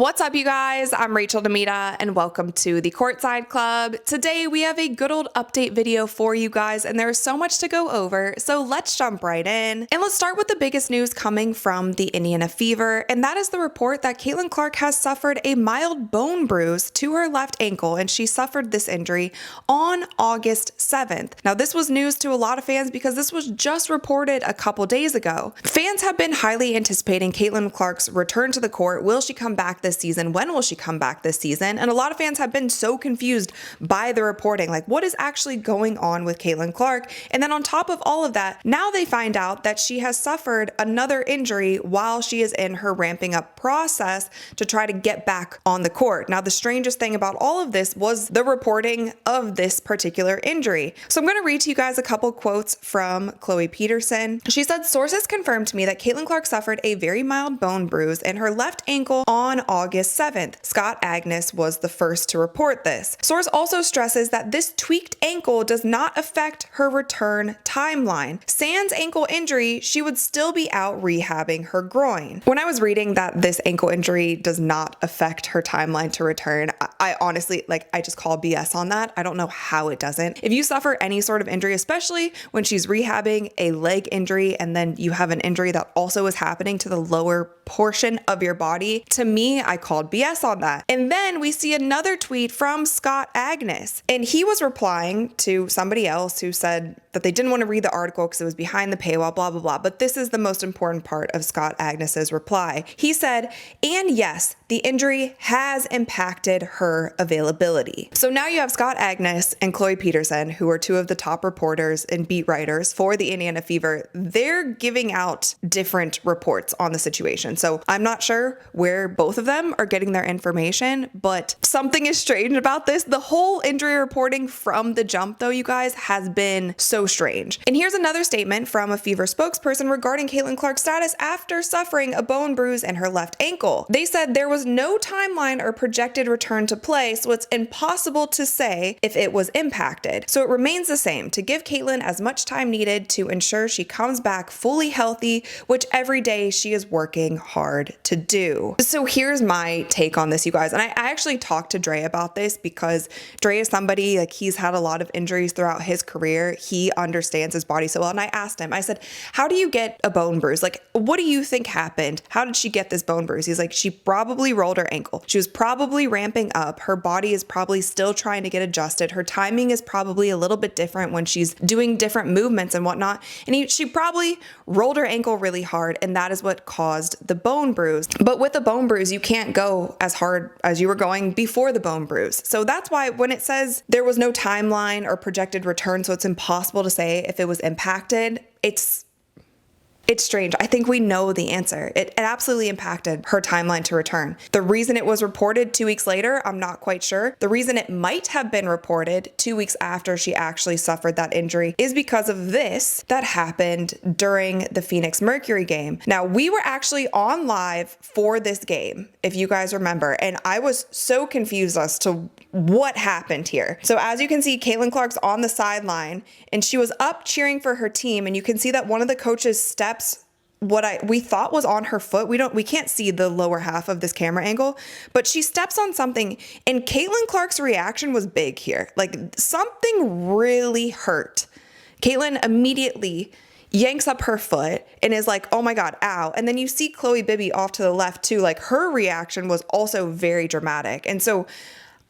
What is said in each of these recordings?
What's up, you guys? I'm Rachel DeMita, and welcome to the Courtside Club. Today, we have a good old update video for you guys, and there's so much to go over, so let's jump right in. And let's start with the biggest news coming from the Indiana Fever, and that is the report that Caitlin Clark has suffered a mild bone bruise to her left ankle, and she suffered this injury on August 7th. Now, this was news to a lot of fans because this was just reported a couple days ago. Fans have been highly anticipating Caitlin Clark's return to the court. Will she come back this season? When will she come back this season? And a lot of fans have been so confused by the reporting, like what is actually going on with Caitlin Clark? And then on top of all of that, now they find out that she has suffered another injury while she is in her ramping up process to try to get back on the court. Now, the strangest thing about all of this was the reporting of this particular injury. So I'm going to read to you guys a couple quotes from Chloe Peterson. She said, "Sources confirmed to me that Caitlin Clark suffered a very mild bone bruise in her left ankle on August 7th. Scott Agnes was the first to report this. Source also stresses that this tweaked ankle does not affect her return timeline. Sans ankle injury, she would still be out rehabbing her groin." When I was reading that this ankle injury does not affect her timeline to return, I honestly, I just call BS on that. I don't know how it doesn't. If you suffer any sort of injury, especially when she's rehabbing a leg injury and then you have an injury that also is happening to the lower portion of your body, to me, I called BS on that. And then we see another tweet from Scott Agnes, and he was replying to somebody else who said that they didn't want to read the article because it was behind the paywall, blah, blah, blah. But this is the most important part of Scott Agnes's reply. He said, "And yes, the injury has impacted her availability." So now you have Scott Agnes and Chloe Peterson, who are two of the top reporters and beat writers for the Indiana Fever. They're giving out different reports on the situation. So I'm not sure where both of them are getting their information, but something is strange about this. The whole injury reporting from the jump, though, you guys, has been so strange. And here's another statement from a Fever spokesperson regarding Caitlin Clark's status after suffering a bone bruise in her left ankle. They said there was no timeline or projected return to play, so it's impossible to say if it was impacted. So it remains the same, to give Caitlin as much time needed to ensure she comes back fully healthy, which every day she is working hard to do. So here's my take on this, you guys. And I actually talked to Dre about this because Dre is somebody, he's had a lot of injuries throughout his career. He understands his body so well. And I asked him, I said, "How do you get a bone bruise? What do you think happened? How did she get this bone bruise?" He's like, "She probably rolled her ankle. She was probably ramping up. Her body is probably still trying to get adjusted. Her timing is probably a little bit different when she's doing different movements and whatnot. And she probably rolled her ankle really hard, and that is what caused the bone bruise. But with a bone bruise, you can't go as hard as you were going before the bone bruise." So that's why when it says there was no timeline or projected return, so it's impossible to say if it was impacted, it's strange. I think we know the answer. It absolutely impacted her timeline to return. The reason it was reported 2 weeks later, I'm not quite sure. The reason it might have been reported 2 weeks after she actually suffered that injury is because of this that happened during the Phoenix Mercury game. Now, we were actually on live for this game, if you guys remember, and I was so confused as to what happened here. So as you can see, Caitlin Clark's on the sideline and she was up cheering for her team, and you can see that one of the coaches steps we thought was on her foot. We can't see the lower half of this camera angle, but she steps on something, and Caitlin Clark's reaction was big here. Something really hurt. Caitlin immediately yanks up her foot and is like, "Oh my God, ow." And then you see Chloe Bibby off to the left too. Her reaction was also very dramatic. And so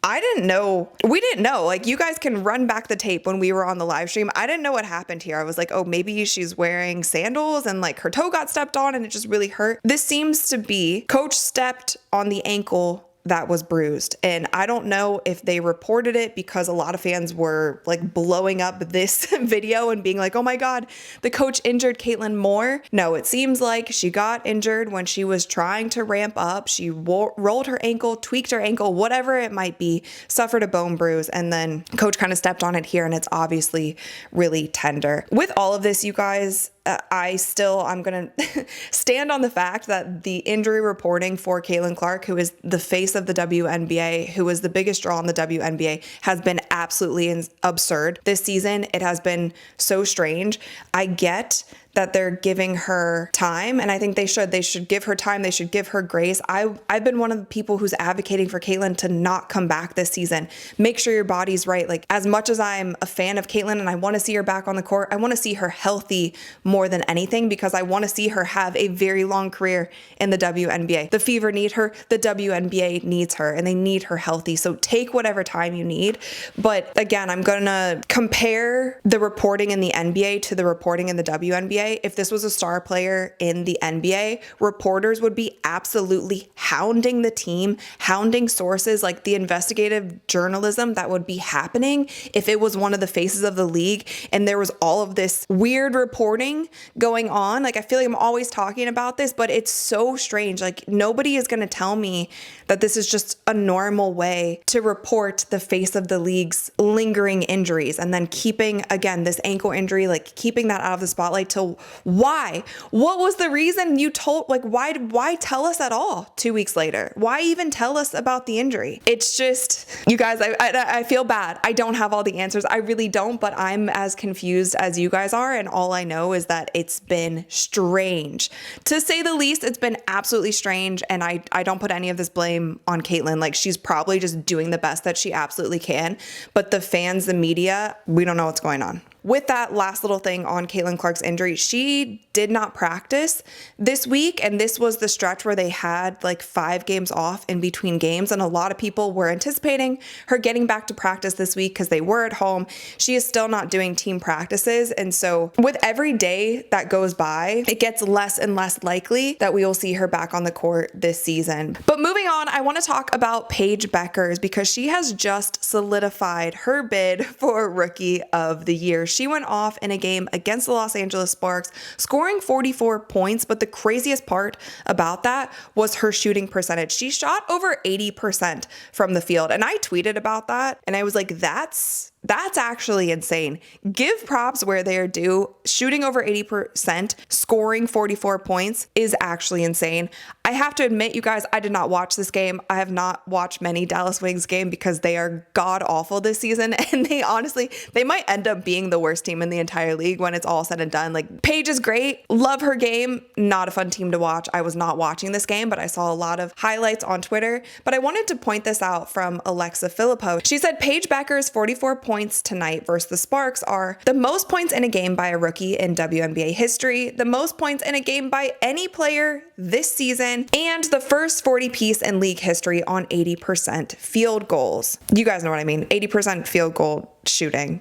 we didn't know, you guys can run back the tape when we were on the live stream. I didn't know what happened here. I was like, oh, maybe she's wearing sandals and her toe got stepped on and it just really hurt. This seems to be coach stepped on the ankle that was bruised. And I don't know if they reported it because a lot of fans were blowing up this video and being like, "Oh my God, the coach injured Caitlin more." No, it seems like she got injured when she was trying to ramp up. She rolled her ankle, tweaked her ankle, whatever it might be, suffered a bone bruise, and then coach kind of stepped on it here, and it's obviously really tender. With all of this, you guys, I'm going to stand on the fact that the injury reporting for Caitlin Clark, who is the face of the WNBA, who is the biggest draw in the WNBA, has been absolutely absurd this season. It has been so strange. I get that they're giving her time, and I think they should give her time. They should give her grace. I've been one of the people who's advocating for Caitlin to not come back this season. Make sure your body's right. Like, as much as I'm a fan of Caitlin and I want to see her back on the court, I want to see her healthy more than anything, because I want to see her have a very long career in the WNBA. The Fever need her, the WNBA needs her, and they need her healthy. So take whatever time you need. But again, I'm going to compare the reporting in the NBA to the reporting in the WNBA. If this was a star player in the NBA, reporters would be absolutely hounding the team, hounding sources, like the investigative journalism that would be happening if it was one of the faces of the league and there was all of this weird reporting going on. Like, I feel like I'm always talking about this, but it's so strange. Like, nobody is going to tell me that this is just a normal way to report the face of the league's lingering injuries, and then keeping, again, this ankle injury, like keeping that out of the spotlight till why? What was the reason you told, like, why tell us at all 2 weeks later? Why even tell us about the injury? It's just, you guys, I feel bad. I don't have all the answers. I really don't, but I'm as confused as you guys are. And all I know is that it's been strange, to say the least. It's been absolutely strange. And I don't put any of this blame on Caitlin. Like, she's probably just doing the best that she absolutely can. But the fans, the media, we don't know what's going on. With that last little thing on Caitlin Clark's injury, she did not practice this week, and this was the stretch where they had like 5 games off in between games, and a lot of people were anticipating her getting back to practice this week because they were at home. She is still not doing team practices, and so with every day that goes by, it gets less and less likely that we will see her back on the court this season. But moving on, I want to talk about Paige Beckers, because she has just solidified her bid for Rookie of the Year. She went off in a game against the Los Angeles Sparks, scoring 44 points, but the craziest part about that was her shooting percentage. She shot over 80% from the field, and I tweeted about that, and I was like, that's actually insane. Give props where they are due. Shooting over 80%, scoring 44 points is actually insane. I have to admit, you guys, I did not watch this game. I have not watched many Dallas Wings game because they are god awful this season, and they might end up being the worst team in the entire league when it's all said and done. Like, Paige is great. Love her game. Not a fun team to watch. I was not watching this game, but I saw a lot of highlights on Twitter. But I wanted to point this out from Alexa Filippo. She said Paige Beckers' 44 points tonight versus the Sparks are the most points in a game by a rookie in WNBA history, the most points in a game by any player this season, and the first 40-piece in league history on 80% field goals. You guys know what I mean. 80% field goal shooting.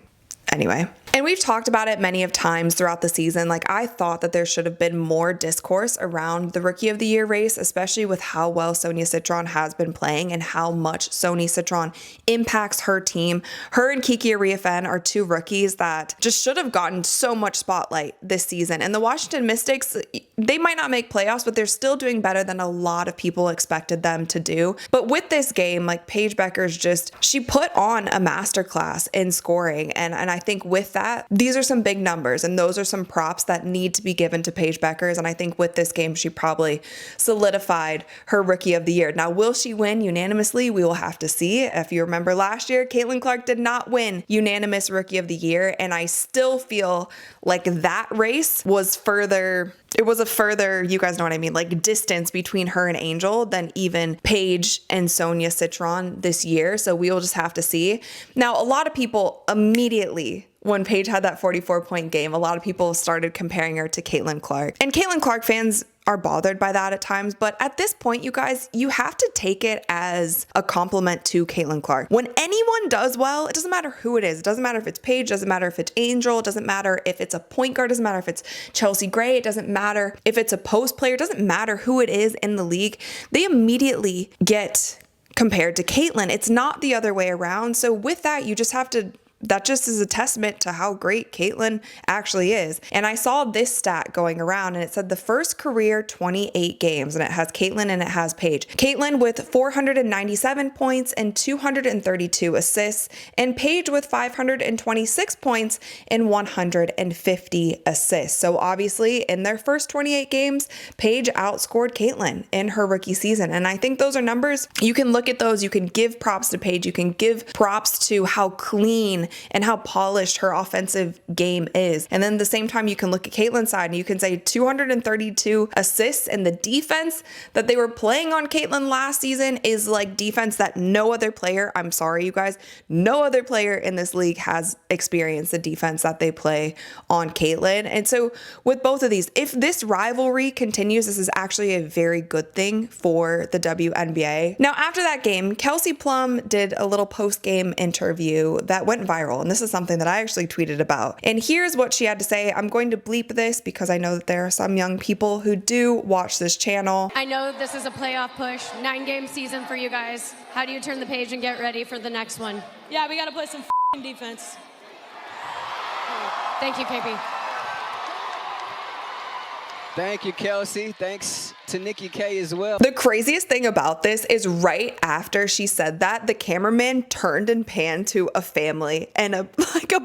Anyway. And we've talked about it many of times throughout the season. Like, I thought that there should have been more discourse around the Rookie of the Year race, especially with how well Sonia Citron has been playing and how much Sonia Citron impacts her team. Her and Kiki Ariafen are 2 rookies that just should have gotten so much spotlight this season. And the Washington Mystics, they might not make playoffs, but they're still doing better than a lot of people expected them to do. But with this game, like, Paige Beckers she put on a masterclass in scoring. And I think with that, these are some big numbers, and those are some props that need to be given to Paige Beckers. And I think with this game, she probably solidified her Rookie of the Year. Now, will she win unanimously? We will have to see. If you remember last year, Caitlin Clark did not win unanimous Rookie of the Year, and I still feel like that race was further, you guys know what I mean, like, distance between her and Angel than even Paige and Sonia Citron this year. So we will just have to see. Now, a lot of people immediately, when Paige had that 44-point game, a lot of people started comparing her to Caitlin Clark. And Caitlin Clark fans are bothered by that at times, but at this point, you guys, you have to take it as a compliment to Caitlin Clark. When anyone does well, it doesn't matter who it is. It doesn't matter if it's Paige, it doesn't matter if it's Angel, it doesn't matter if it's a point guard, it doesn't matter if it's Chelsea Gray, it doesn't matter if it's a post player, it doesn't matter who it is in the league. They immediately get compared to Caitlin. It's not the other way around. So with that, you just have to, that just is a testament to how great Caitlin actually is. And I saw this stat going around, and it said the first career 28 games, and it has Caitlin and it has Paige. Caitlin with 497 points and 232 assists, and Paige with 526 points and 150 assists. So obviously in their first 28 games, Paige outscored Caitlin in her rookie season. And I think those are numbers, you can look at those, you can give props to Paige, you can give props to how clean and how polished her offensive game is. And then at the same time, you can look at Caitlin's side and you can say 232 assists, and the defense that they were playing on Caitlin last season is like defense that no other player, I'm sorry you guys, no other player in this league has experienced the defense that they play on Caitlin. And so with both of these, if this rivalry continues, this is actually a very good thing for the WNBA. Now, after that game, Kelsey Plum did a little post-game interview that went viral, and this is something that I actually tweeted about. And here's what she had to say. I'm going to bleep this because I know that there are some young people who do watch this channel. I know this is a playoff push, 9-game season for you guys. How do you turn the page and get ready for the next one? Yeah, we got to play some defense. Thank you, KP. Thank you, Kelsey. Thanks to Nikki K as well. The craziest thing about this is right after she said that, the cameraman turned and panned to a family and a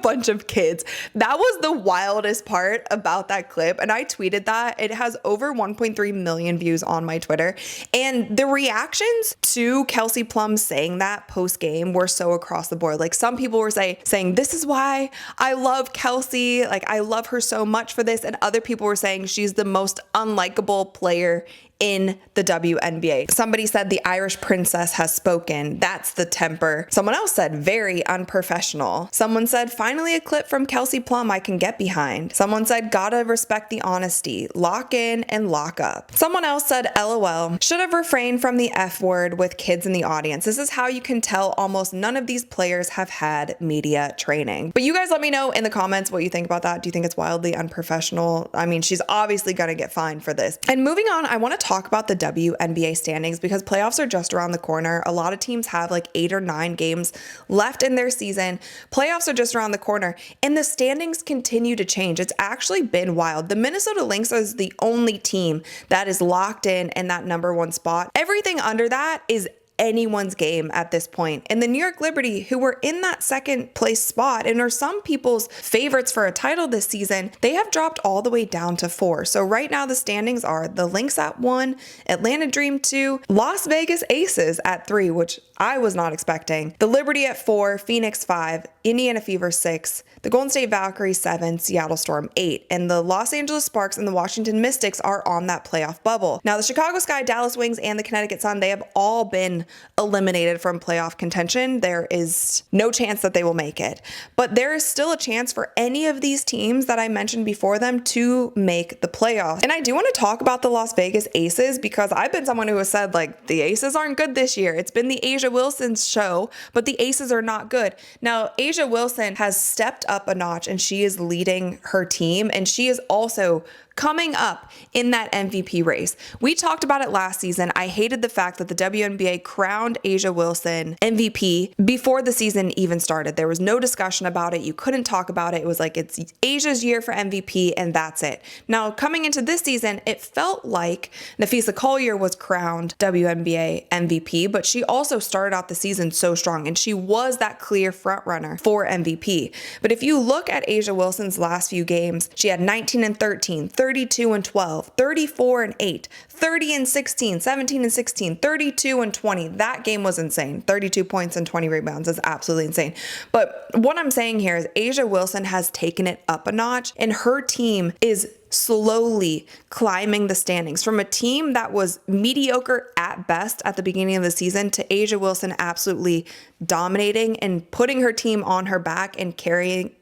bunch of kids. That was the wildest part about that clip. And I tweeted that. It has over 1.3 million views on my Twitter. And the reactions to Kelsey Plum saying that post game were so across the board. Like, some people were saying, this is why I love Kelsey. Like, I love her so much for this. And other people were saying she's the most unlikable player in the WNBA. Somebody said the Irish princess has spoken. That's the temper. Someone else said very unprofessional. Someone said finally a clip from Kelsey Plum I can get behind. Someone said gotta respect the honesty. Lock in and lock up. Someone else said LOL. Should have refrained from the F word with kids in the audience. This is how you can tell almost none of these players have had media training. But you guys let me know in the comments what you think about that. Do you think it's wildly unprofessional? I mean, she's obviously gonna get fined for this. And moving on, I want to talk about the WNBA standings because playoffs are just around the corner. A lot of teams have like 8 or 9 games left in their season. Playoffs are just around the corner and the standings continue to change. It's actually been wild. The Minnesota Lynx is the only team that is locked in that #1 spot. Everything under that is anyone's game at this point. And the New York Liberty, who were in that second place spot and are some people's favorites for a title this season, they have dropped all the way down to 4. So right now the standings are the Lynx at 1, Atlanta Dream 2, Las Vegas Aces at 3, which I was not expecting, the Liberty at 4, Phoenix 5, Indiana Fever 6, the Golden State Valkyries 7, Seattle Storm 8, and the Los Angeles Sparks and the Washington Mystics are on that playoff bubble. Now the Chicago Sky, Dallas Wings, and the Connecticut Sun, they have all been eliminated from playoff contention. There is no chance that they will make it, but there is still a chance for any of these teams that I mentioned before them to make the playoffs. And I do want to talk about the Las Vegas Aces because I've been someone who has said like the Aces aren't good this year. It's been the Asia Wilson's show, but the Aces are not good. Now Asia Wilson has stepped up a notch and she is leading her team, and she is also coming up in that MVP race. We talked about it last season. I hated the fact that the WNBA crowned Asia Wilson MVP before the season even started. There was no discussion about it. You couldn't talk about it. It was like, it's Asia's year for MVP and that's it. Now, coming into this season, it felt like Napheesa Collier was crowned WNBA MVP, but she also started out the season so strong and she was that clear front runner for MVP. But if you look at Asia Wilson's last few games, she had 19 and 13, 32 and 12, 34 and 8, 30 and 16, 17 and 16, 32 and 20. That game was insane. 32 points and 20 rebounds is absolutely insane. But what I'm saying here is Asia Wilson has taken it up a notch and her team is slowly climbing the standings from a team that was mediocre at best at the beginning of the season to Asia Wilson absolutely dominating and putting her team on her back and carrying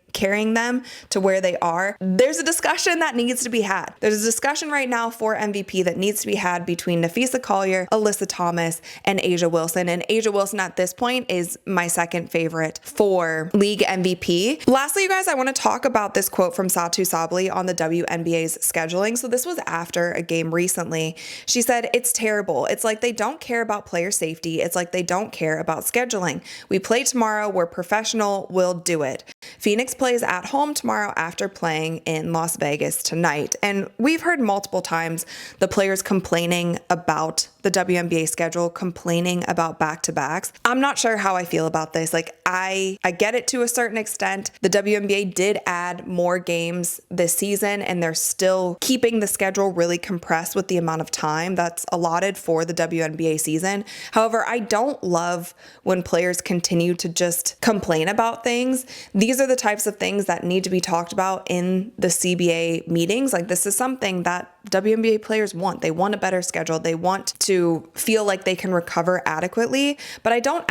them to where they are. There's a discussion that needs to be had. There's a discussion right now for MVP that needs to be had between Napheesa Collier, Alyssa Thomas, and Asia Wilson. And Asia Wilson at this point is my second favorite for league MVP. Lastly, you guys, I want to talk about this quote from Satou Sabally on the WNBA's scheduling. So this was after a game recently. She said, "It's terrible. It's like they don't care about player safety. It's like they don't care about scheduling. We play tomorrow. We're professional. We'll do it." Phoenix plays at home tomorrow after playing in Las Vegas tonight. And we've heard multiple times the players complaining about the WNBA schedule complaining about back-to-backs. I'm not sure how I feel about this. Like, I get it to a certain extent. The WNBA did add more games this season, and they're still keeping the schedule really compressed with the amount of time that's allotted for the WNBA season. However, I don't love when players continue to just complain about things. These are the types of things that need to be talked about in the CBA meetings. Like, this is something that WNBA players want. They want a better schedule. They want to feel like they can recover adequately. But I don't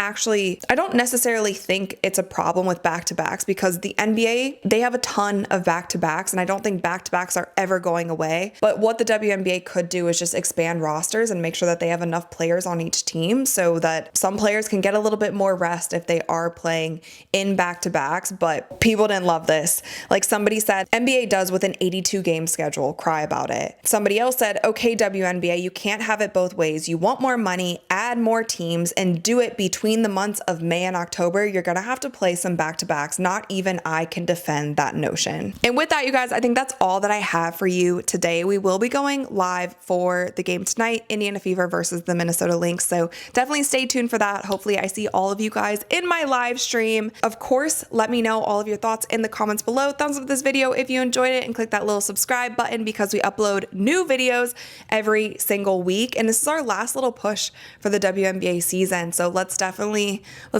necessarily think it's a problem with back-to-backs, because the NBA, they have a ton of back-to-backs, and I don't think back-to-backs are ever going away. But what the WNBA could do is just expand rosters and make sure that they have enough players on each team so that some players can get a little bit more rest if they are playing in back-to-backs. But people didn't love this. Like, somebody said, NBA does with an 82 game schedule, cry about it. Somebody else said, okay, WNBA, you can't have it both ways. You want more money, add more teams, and do it between the months of May and October. You're going to have to play some back-to-backs. Not even I can defend that notion. And with that, you guys, I think that's all that I have for you today. We will be going live for the game tonight, Indiana Fever versus the Minnesota Lynx. So definitely stay tuned for that. Hopefully I see all of you guys in my live stream. Of course, let me know all of your thoughts in the comments below. Thumbs up this video if you enjoyed it, and click that little subscribe button, because we upload new videos every single week. And this is our last little push for the WNBA season. So let's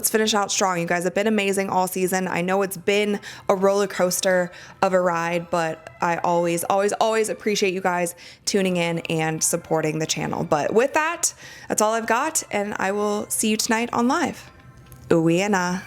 finish out strong. You guys have been amazing all season. I know it's been a roller coaster of a ride, but I always appreciate you guys tuning in and supporting the channel. But with that, that's all I've got, and I will see you tonight on live. Uyena.